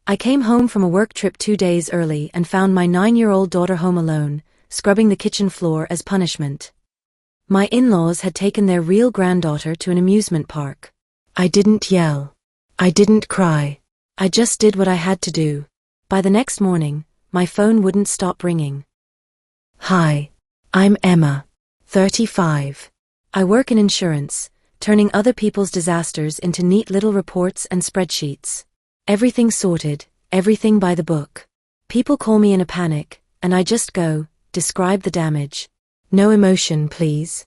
I came home from a work trip 2 days early and found my 9-year-old daughter home alone, scrubbing the kitchen floor as punishment. My in-laws had taken their real granddaughter to an amusement park. I didn't yell. I didn't cry. I just did what I had to do. By the next morning, my phone wouldn't stop ringing. Hi. I'm Emma. 35. I work in insurance, turning other people's disasters into neat little reports and spreadsheets. Everything sorted, everything by the book. People call me in a panic, and I just go, describe the damage. No emotion, please.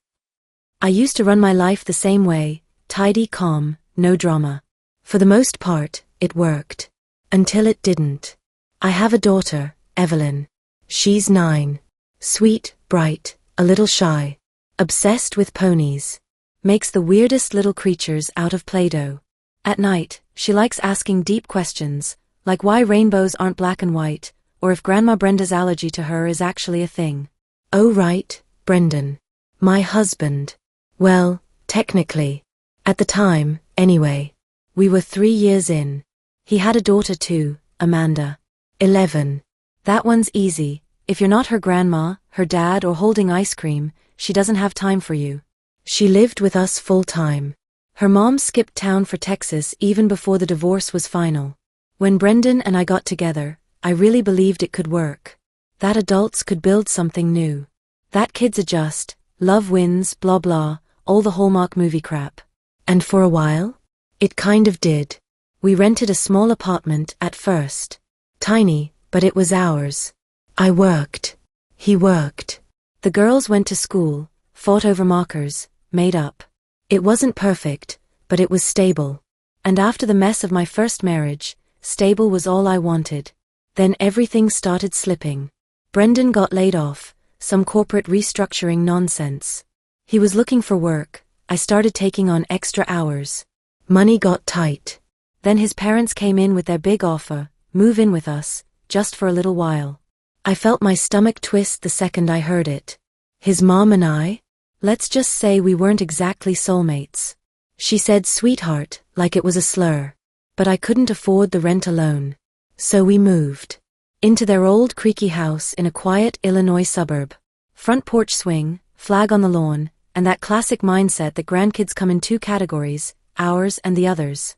I used to run my life the same way, tidy, calm, no drama. For the most part, it worked. Until it didn't. I have a daughter, Evelyn. She's 9. Sweet, bright, a little shy. Obsessed with ponies. Makes the weirdest little creatures out of Play-Doh. At night, she likes asking deep questions, like why rainbows aren't black and white, or if Grandma Brenda's allergy to her is actually a thing. Oh right, Brendan. My husband. Well, technically. At the time, anyway. We were 3 years in. He had a daughter too, Amanda. 11. That one's easy. If you're not her grandma, her dad, or holding ice cream, she doesn't have time for you. She lived with us full time. Her mom skipped town for Texas even before the divorce was final. When Brendan and I got together, I really believed it could work. That adults could build something new. That kids adjust, love wins, blah blah, all the Hallmark movie crap. And for a while, it kind of did. We rented a small apartment at first. Tiny, but it was ours. I worked. He worked. The girls went to school, fought over markers, made up. It wasn't perfect, but it was stable. And after the mess of my first marriage, stable was all I wanted. Then everything started slipping. Brendan got laid off, some corporate restructuring nonsense. He was looking for work. I started taking on extra hours. Money got tight. Then his parents came in with their big offer, move in with us, just for a little while. I felt my stomach twist the second I heard it. His mom and I? Let's just say we weren't exactly soulmates. She said sweetheart, like it was a slur. But I couldn't afford the rent alone. So we moved. Into their old creaky house in a quiet Illinois suburb. Front porch swing, flag on the lawn, and that classic mindset that grandkids come in 2 categories, ours and the others.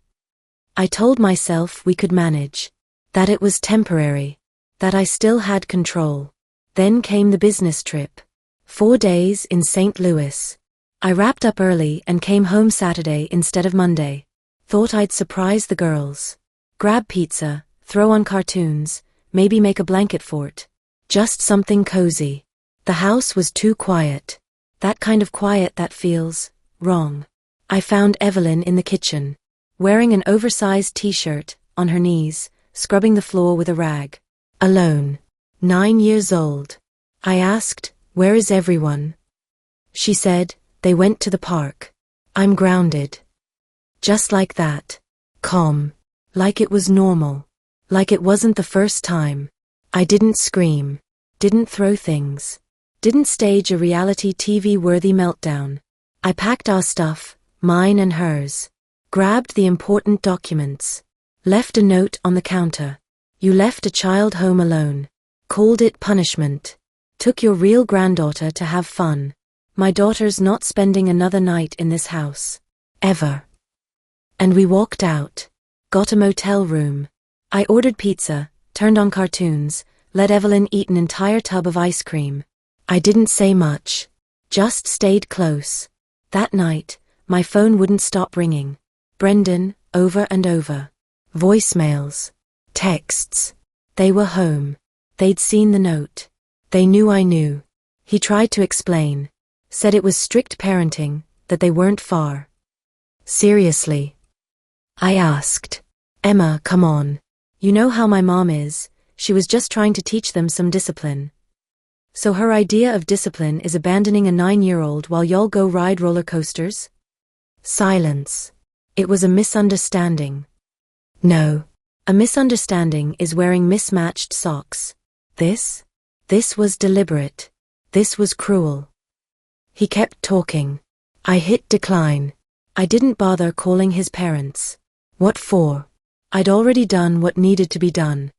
I told myself we could manage. That it was temporary. That I still had control. Then came the business trip. 4 days in St. Louis. I wrapped up early and came home Saturday instead of Monday. Thought I'd surprise the girls. Grab pizza, throw on cartoons, maybe make a blanket fort. Just something cozy. The house was too quiet. That kind of quiet that feels wrong. I found Evelyn in the kitchen, wearing an oversized t-shirt, on her knees, scrubbing the floor with a rag. Alone. 9 years old. I asked, where is everyone? She said, they went to the park. I'm grounded. Just like that. Calm. Like it was normal. Like it wasn't the first time. I didn't scream. Didn't throw things. Didn't stage a reality TV-worthy meltdown. I packed our stuff, mine and hers. Grabbed the important documents. Left a note on the counter. You left a child home alone. Called it punishment. Took your real granddaughter to have fun. My daughter's not spending another night in this house. Ever. And we walked out. Got a motel room. I ordered pizza, turned on cartoons, let Evelyn eat an entire tub of ice cream. I didn't say much. Just stayed close. That night, my phone wouldn't stop ringing. Brendan, over and over. Voicemails. Texts. They were home. They'd seen the note. They knew I knew. He tried to explain. Said it was strict parenting, that they weren't far. Seriously. I asked. Emma, come on. You know how my mom is, she was just trying to teach them some discipline. So her idea of discipline is abandoning a 9-year-old while y'all go ride roller coasters? Silence. It was a misunderstanding. No. A misunderstanding is wearing mismatched socks. This was deliberate. This was cruel. He kept talking. I hit decline. I didn't bother calling his parents. What for? I'd already done what needed to be done.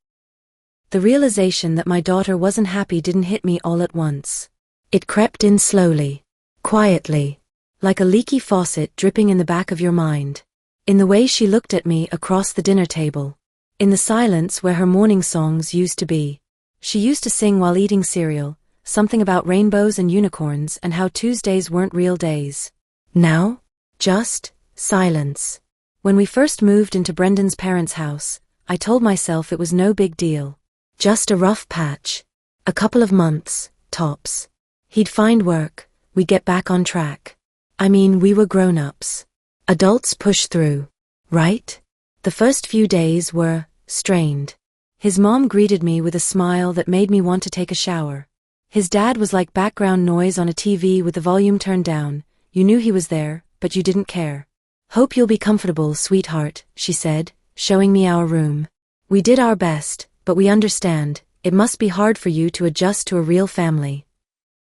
The realization that my daughter wasn't happy didn't hit me all at once. It crept in slowly, quietly, like a leaky faucet dripping in the back of your mind. In the way she looked at me across the dinner table. In the silence where her morning songs used to be. She used to sing while eating cereal, something about rainbows and unicorns and how Tuesdays weren't real days. Now? Just silence. When we first moved into Brendan's parents' house, I told myself it was no big deal. Just a rough patch. A couple of months, tops. He'd find work, we'd get back on track. I mean, we were grown-ups. Adults push through, right? The first few days were strained. His mom greeted me with a smile that made me want to take a shower. His dad was like background noise on a TV with the volume turned down. You knew he was there, but you didn't care. Hope you'll be comfortable, sweetheart, she said, showing me our room. We did our best, but we understand, it must be hard for you to adjust to a real family.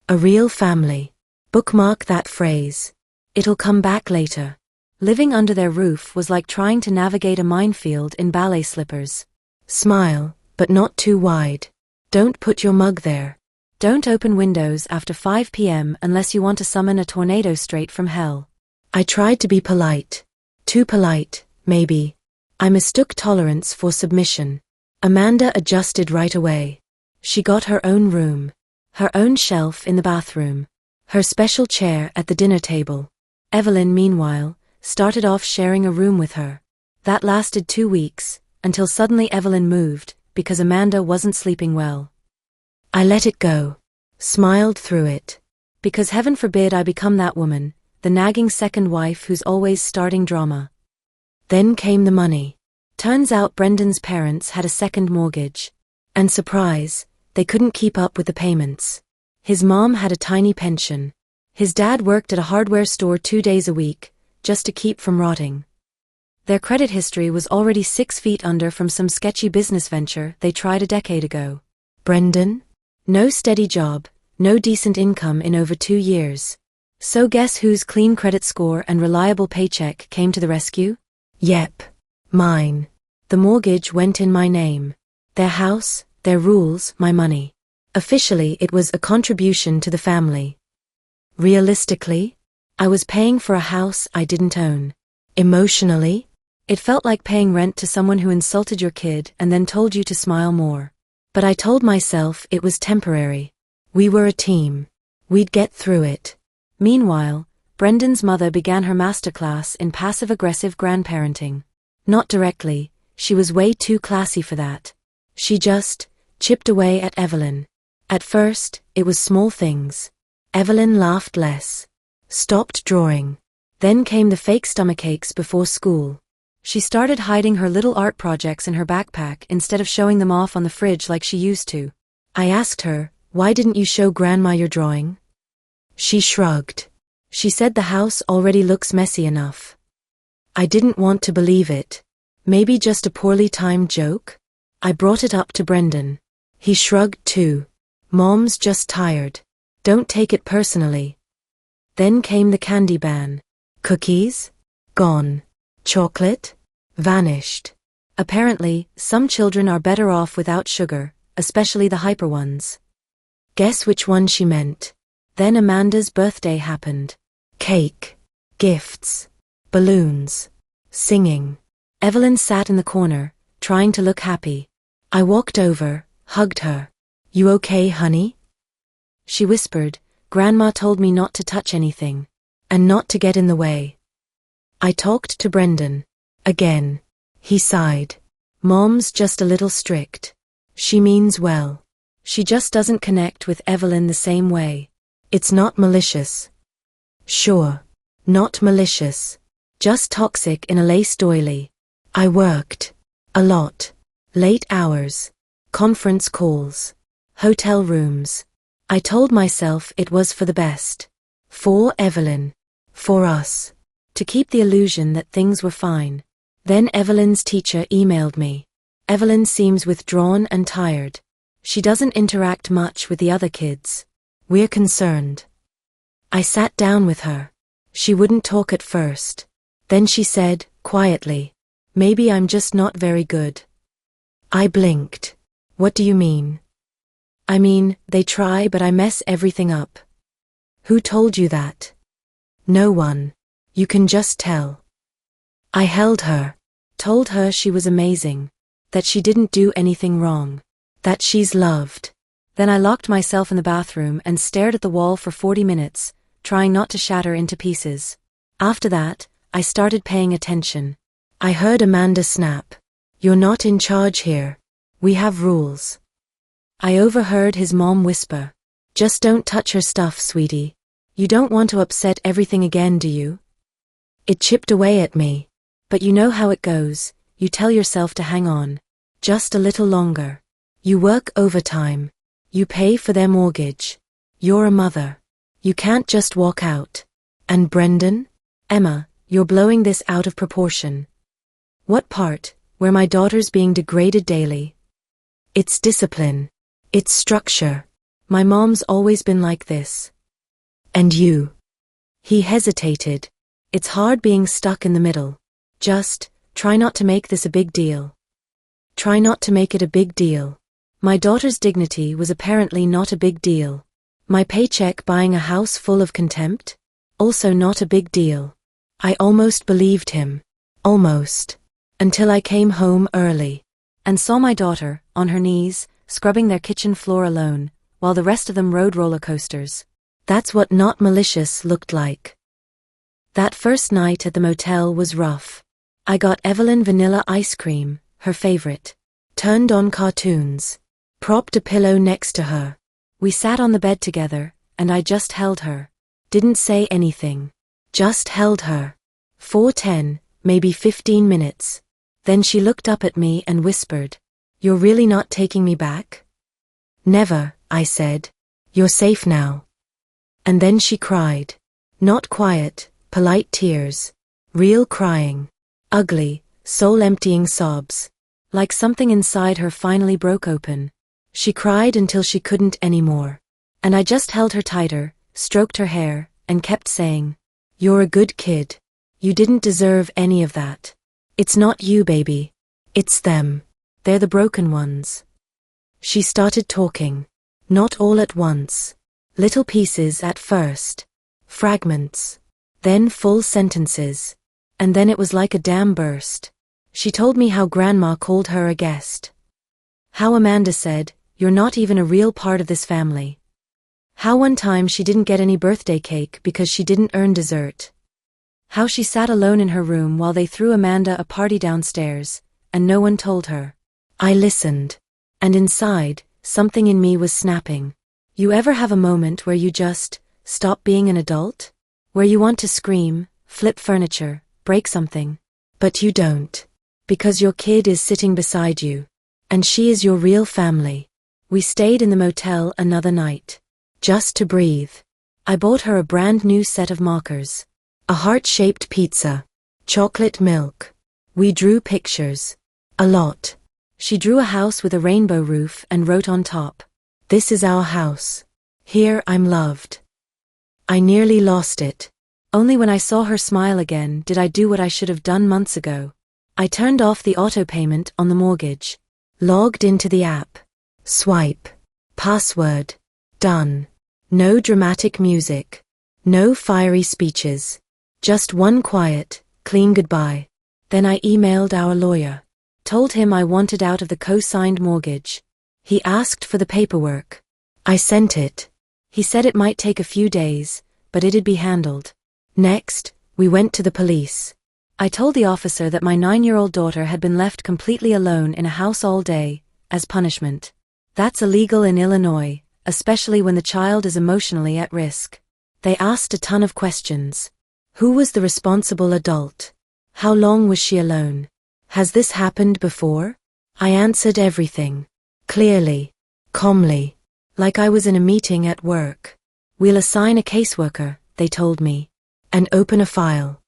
A real family. Bookmark that phrase. It'll come back later. Living under their roof was like trying to navigate a minefield in ballet slippers. Smile, but not too wide. Don't put your mug there. Don't open windows after 5 p.m. unless you want to summon a tornado straight from hell. I tried to be polite. Too polite, maybe. I mistook tolerance for submission. Amanda adjusted right away. She got her own room. Her own shelf in the bathroom. Her special chair at the dinner table. Evelyn, meanwhile, started off sharing a room with her. That lasted 2 weeks, until suddenly Evelyn moved, because Amanda wasn't sleeping well. I let it go. Smiled through it. Because heaven forbid I become that woman, the nagging second wife who's always starting drama. Then came the money. Turns out Brendan's parents had a second mortgage. And surprise, they couldn't keep up with the payments. His mom had a tiny pension. His dad worked at a hardware store 2 days a week, just to keep from rotting. Their credit history was already 6 feet under from some sketchy business venture they tried a decade ago. Brendan? No steady job, no decent income in over 2 years. So guess whose clean credit score and reliable paycheck came to the rescue? Yep. Mine. The mortgage went in my name. Their house, their rules, my money. Officially, it was a contribution to the family. Realistically, I was paying for a house I didn't own. Emotionally, it felt like paying rent to someone who insulted your kid and then told you to smile more. But I told myself it was temporary. We were a team. We'd get through it. Meanwhile, Brendan's mother began her masterclass in passive-aggressive grandparenting. Not directly, she was way too classy for that. She just chipped away at Evelyn. At first, it was small things. Evelyn laughed less. Stopped drawing. Then came the fake stomachaches before school. She started hiding her little art projects in her backpack instead of showing them off on the fridge like she used to. I asked her, "Why didn't you show Grandma your drawing?" She shrugged. She said the house already looks messy enough. I didn't want to believe it. Maybe just a poorly timed joke? I brought it up to Brendan. He shrugged too. Mom's just tired. Don't take it personally. Then came the candy ban. Cookies? Gone. Chocolate? Vanished. Apparently, some children are better off without sugar, especially the hyper ones. Guess which one she meant. Then Amanda's birthday happened. Cake. Gifts. Balloons. Singing. Evelyn sat in the corner, trying to look happy. I walked over, hugged her. "You okay, honey?" She whispered, "Grandma told me not to touch anything. And not to get in the way." I talked to Brendan. Again. He sighed. "Mom's just a little strict. She means well. She just doesn't connect with Evelyn the same way. It's not malicious." Sure. Not malicious. Just toxic in a lace doily. I worked. A lot. Late hours. Conference calls. Hotel rooms. I told myself it was for the best. For Evelyn. For us. To keep the illusion that things were fine. Then Evelyn's teacher emailed me. Evelyn seems withdrawn and tired. She doesn't interact much with the other kids. We're concerned. I sat down with her. She wouldn't talk at first. Then she said, quietly, Maybe I'm just not very good. I blinked. What do you mean? I mean, they try but I mess everything up. Who told you that? No one. You can just tell. I held her. Told her she was amazing. That she didn't do anything wrong. That she's loved. Then I locked myself in the bathroom and stared at the wall for 40 minutes, trying not to shatter into pieces. After that, I started paying attention. I heard Amanda snap. You're not in charge here. We have rules. I overheard his mom whisper. Just don't touch her stuff, sweetie. You don't want to upset everything again, do you? It chipped away at me. But you know how it goes, you tell yourself to hang on. Just a little longer. You work overtime. You pay for their mortgage. You're a mother. You can't just walk out. And Brendan? Emma, you're blowing this out of proportion. What part, where my daughter's being degraded daily? It's discipline. It's structure. My mom's always been like this. And you? He hesitated. It's hard being stuck in the middle. Just, try not to make this a big deal. Try not to make it a big deal. My daughter's dignity was apparently not a big deal. My paycheck buying a house full of contempt? Also not a big deal. I almost believed him. Almost. Until I came home early. And saw my daughter, on her knees, scrubbing their kitchen floor alone, while the rest of them rode roller coasters. That's what not malicious looked like. That first night at the motel was rough. I got Evelyn vanilla ice cream, her favorite. Turned on cartoons. Propped a pillow next to her. We sat on the bed together, and I just held her. Didn't say anything. Just held her. For 10, maybe 15 minutes. Then she looked up at me and whispered, "You're really not taking me back?" "Never," I said. "You're safe now." And then she cried. Not quiet, polite tears. Real crying. Ugly, soul-emptying sobs. Like something inside her finally broke open. She cried until she couldn't anymore. And I just held her tighter, stroked her hair, and kept saying, "You're a good kid. You didn't deserve any of that. It's not you, baby. It's them. They're the broken ones." She started talking. Not all at once. Little pieces at first. Fragments. Then full sentences. And then it was like a dam burst. She told me how Grandma called her a guest. How Amanda said, "You're not even a real part of this family." How one time she didn't get any birthday cake because she didn't earn dessert. How she sat alone in her room while they threw Amanda a party downstairs, and no one told her. I listened. And inside, something in me was snapping. You ever have a moment where you just stop being an adult? Where you want to scream, flip furniture, break something. But you don't. Because your kid is sitting beside you. And she is your real family. We stayed in the motel another night. Just to breathe. I bought her a brand new set of markers. A heart-shaped pizza. Chocolate milk. We drew pictures. A lot. She drew a house with a rainbow roof and wrote on top, "This is our house. Here I'm loved." I nearly lost it. Only when I saw her smile again did I do what I should have done months ago. I turned off the auto payment on the mortgage. Logged into the app. Swipe. Password. Done. No dramatic music. No fiery speeches. Just one quiet, clean goodbye. Then I emailed our lawyer. Told him I wanted out of the co-signed mortgage. He asked for the paperwork. I sent it. He said it might take a few days, but it'd be handled. Next, we went to the police. I told the officer that my 9-year-old daughter had been left completely alone in a house all day, as punishment. That's illegal in Illinois, especially when the child is emotionally at risk. They asked a ton of questions. Who was the responsible adult? How long was she alone? Has this happened before? I answered everything. Clearly. Calmly. Like I was in a meeting at work. We'll assign a caseworker, they told me. And open a file.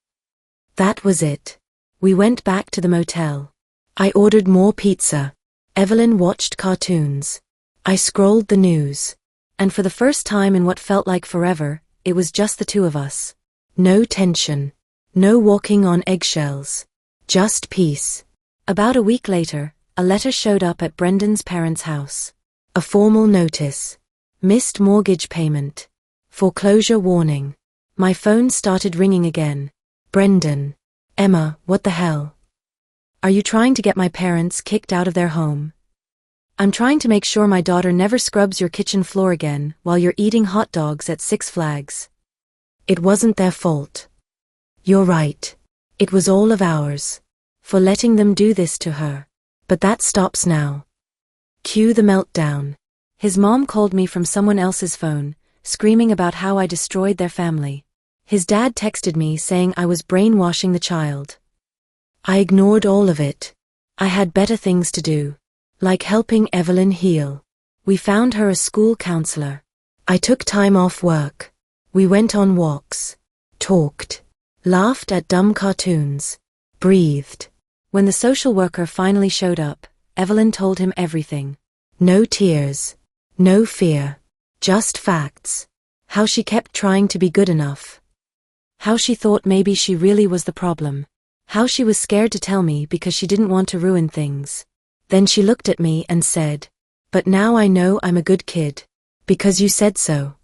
That was it. We went back to the motel. I ordered more pizza. Evelyn watched cartoons. I scrolled the news. And for the first time in what felt like forever, it was just the two of us. No tension. No walking on eggshells. Just peace. About a week later, a letter showed up at Brendan's parents' house. A formal notice. Missed mortgage payment. Foreclosure warning. My phone started ringing again. Brendan. Emma, what the hell? Are you trying to get my parents kicked out of their home? I'm trying to make sure my daughter never scrubs your kitchen floor again while you're eating hot dogs at Six Flags. It wasn't their fault. You're right. It was all of ours. For letting them do this to her. But that stops now. Cue the meltdown. His mom called me from someone else's phone, screaming about how I destroyed their family. His dad texted me saying I was brainwashing the child. I ignored all of it. I had better things to do. Like helping Evelyn heal. We found her a school counselor. I took time off work. We went on walks. Talked. Laughed at dumb cartoons. Breathed. When the social worker finally showed up, Evelyn told him everything. No tears. No fear. Just facts. How she kept trying to be good enough. How she thought maybe she really was the problem. How she was scared to tell me because she didn't want to ruin things. Then she looked at me and said, "But now I know I'm a good kid. Because you said so."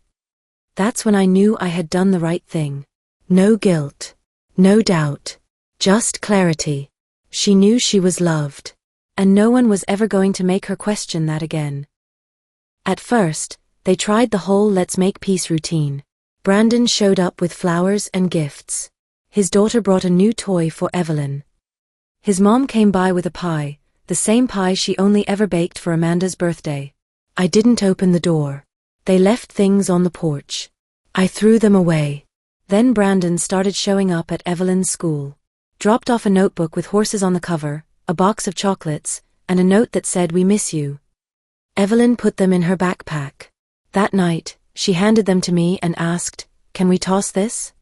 That's when I knew I had done the right thing. No guilt. No doubt. Just clarity. She knew she was loved. And no one was ever going to make her question that again. At first, they tried the whole let's make peace routine. Brandon showed up with flowers and gifts. His daughter brought a new toy for Evelyn. His mom came by with a pie, the same pie she only ever baked for Amanda's birthday. I didn't open the door. They left things on the porch. I threw them away. Then Brandon started showing up at Evelyn's school. Dropped off a notebook with horses on the cover, a box of chocolates, and a note that said "We miss you." Evelyn put them in her backpack. That night, she handed them to me and asked, "Can we toss this?"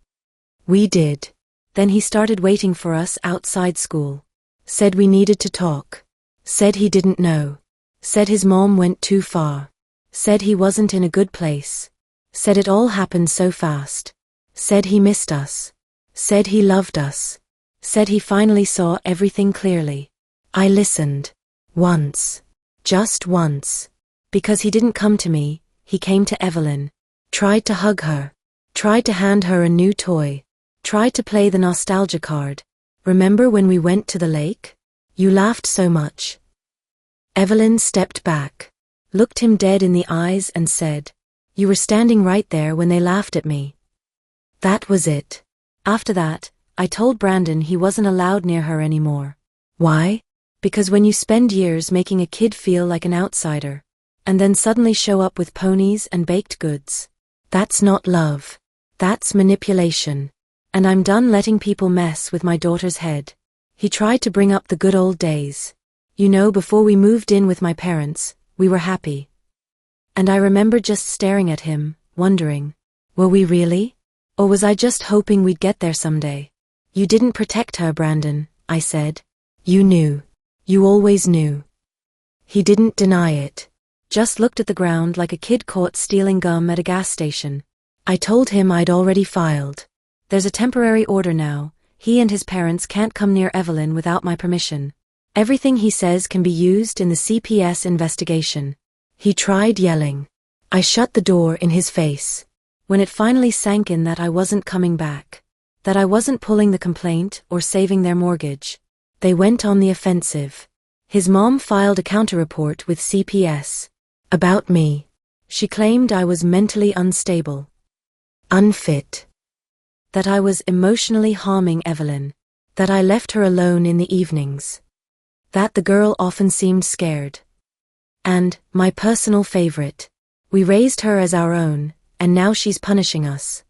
We did. Then he started waiting for us outside school. Said we needed to talk. Said he didn't know. Said his mom went too far. Said he wasn't in a good place. Said it all happened so fast. Said he missed us. Said he loved us. Said he finally saw everything clearly. I listened. Once. Just once. Because he didn't come to me, he came to Evelyn. Tried to hug her. Tried to hand her a new toy. Tried to play the nostalgia card. Remember when we went to the lake? You laughed so much. Evelyn stepped back. Looked him dead in the eyes and said, "You were standing right there when they laughed at me." That was it. After that, I told Brandon he wasn't allowed near her anymore. Why? Because when you spend years making a kid feel like an outsider, and then suddenly show up with ponies and baked goods, that's not love. That's manipulation. And I'm done letting people mess with my daughter's head. He tried to bring up the good old days. You know, before we moved in with my parents, we were happy. And I remember just staring at him, wondering, were we really? Or was I just hoping we'd get there someday? You didn't protect her, Brandon, I said. You knew. You always knew. He didn't deny it. Just looked at the ground like a kid caught stealing gum at a gas station. I told him I'd already filed. There's a temporary order now. He and his parents can't come near Evelyn without my permission. Everything he says can be used in the CPS investigation. He tried yelling. I shut the door in his face. When it finally sank in that I wasn't coming back. That I wasn't pulling the complaint or saving their mortgage. They went on the offensive. His mom filed a counter-report with CPS. About me. She claimed I was mentally unstable. Unfit. That I was emotionally harming Evelyn. That I left her alone in the evenings. That the girl often seemed scared. And, my personal favorite, we raised her as our own, and now she's punishing us.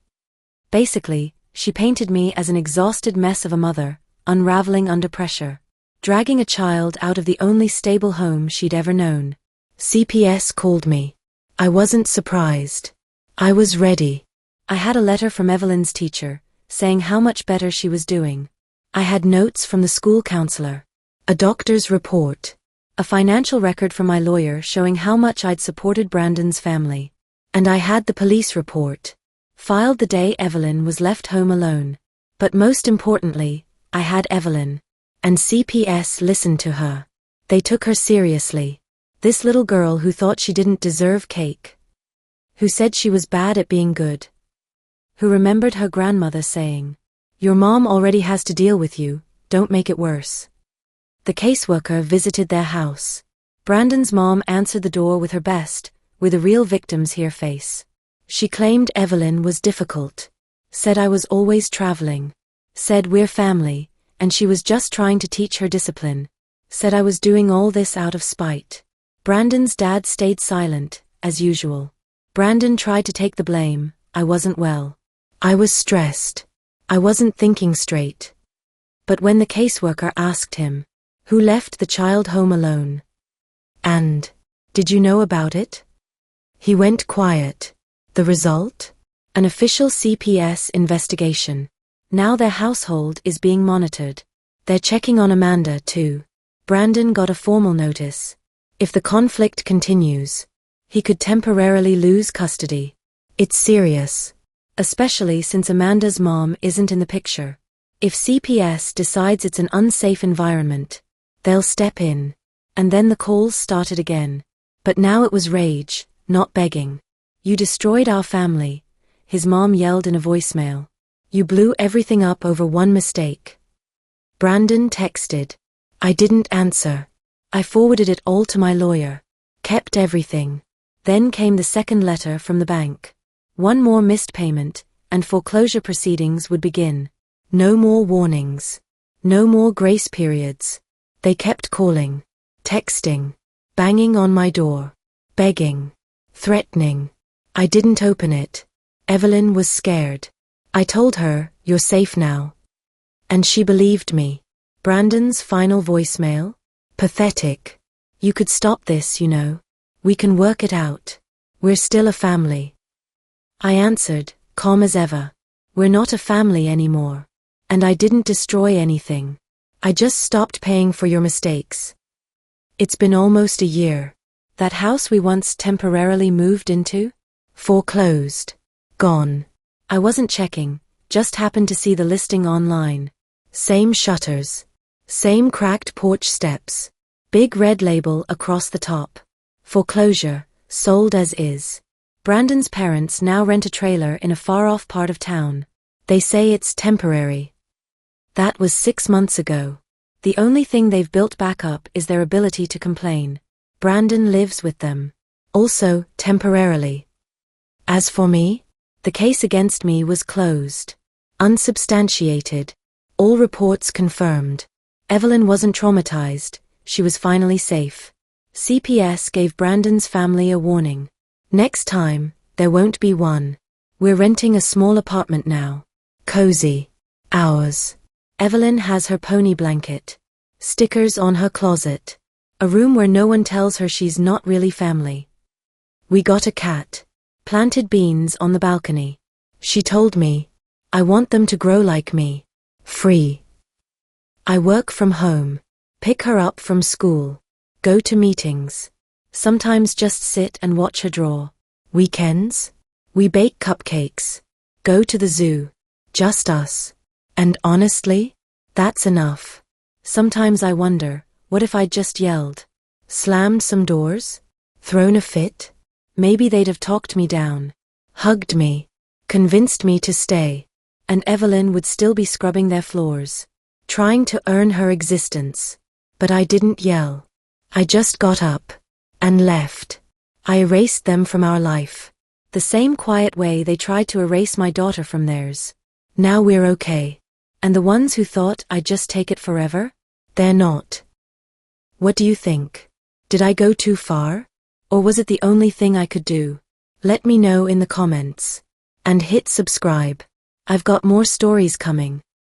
Basically, she painted me as an exhausted mess of a mother, unraveling under pressure, dragging a child out of the only stable home she'd ever known. CPS called me. I wasn't surprised. I was ready. I had a letter from Evelyn's teacher, saying how much better she was doing. I had notes from the school counselor, a doctor's report, a financial record from my lawyer showing how much I'd supported Brandon's family. And I had the police report, filed the day Evelyn was left home alone. But most importantly, I had Evelyn. And CPS listened to her. They took her seriously. This little girl who thought she didn't deserve cake. Who said she was bad at being good. Who remembered her grandmother saying, "Your mom already has to deal with you, don't make it worse." The caseworker visited their house. Brandon's mom answered the door with her best, with a real victim's here face. She claimed Evelyn was difficult. Said I was always traveling. Said we're family, and she was just trying to teach her discipline. Said I was doing all this out of spite. Brandon's dad stayed silent, as usual. Brandon tried to take the blame. I wasn't well. I was stressed. I wasn't thinking straight. But when the caseworker asked him, who left the child home alone? And, did you know about it? He went quiet. The result? An official CPS investigation. Now their household is being monitored. They're checking on Amanda too. Brandon got a formal notice. If the conflict continues, he could temporarily lose custody. It's serious. Especially since Amanda's mom isn't in the picture. If CPS decides it's an unsafe environment, they'll step in. And then the calls started again. But now it was rage, not begging. You destroyed our family, his mom yelled in a voicemail. You blew everything up over one mistake. Brandon texted. I didn't answer. I forwarded it all to my lawyer. Kept everything. Then came the second letter from the bank. One more missed payment, and foreclosure proceedings would begin. No more warnings. No more grace periods. They kept calling, texting, banging on my door, begging, threatening. I didn't open it. Evelyn was scared. I told her, "You're safe now." And she believed me. Brandon's final voicemail? Pathetic. You could stop this, you know. We can work it out. We're still a family. I answered, calm as ever. We're not a family anymore. And I didn't destroy anything. I just stopped paying for your mistakes. It's been almost a year. That house we once temporarily moved into? Foreclosed. Gone. I wasn't checking, just happened to see the listing online. Same shutters. Same cracked porch steps. Big red label across the top. Foreclosure, sold as is. Brandon's parents now rent a trailer in a far-off part of town. They say it's temporary. That was 6 months ago. The only thing they've built back up is their ability to complain. Brandon lives with them. Also, temporarily. As for me, the case against me was closed. Unsubstantiated. All reports confirmed. Evelyn wasn't traumatized, she was finally safe. CPS gave Brandon's family a warning. Next time, there won't be one. We're renting a small apartment now. Cozy. Ours. Evelyn has her pony blanket. Stickers on her closet. A room where no one tells her she's not really family. We got a cat. Planted beans on the balcony. She told me, I want them to grow like me. Free. I work from home. Pick her up from school. Go to meetings. Sometimes just sit and watch her draw. Weekends? We bake cupcakes. Go to the zoo. Just us. And honestly, that's enough. Sometimes I wonder, what if I'd just yelled? Slammed some doors? Thrown a fit? Maybe they'd have talked me down. Hugged me. Convinced me to stay. And Evelyn would still be scrubbing their floors. Trying to earn her existence. But I didn't yell. I just got up. And left. I erased them from our life. The same quiet way they tried to erase my daughter from theirs. Now we're okay. And the ones who thought I'd just take it forever? They're not. What do you think? Did I go too far? Or was it the only thing I could do? Let me know in the comments. And hit subscribe. I've got more stories coming.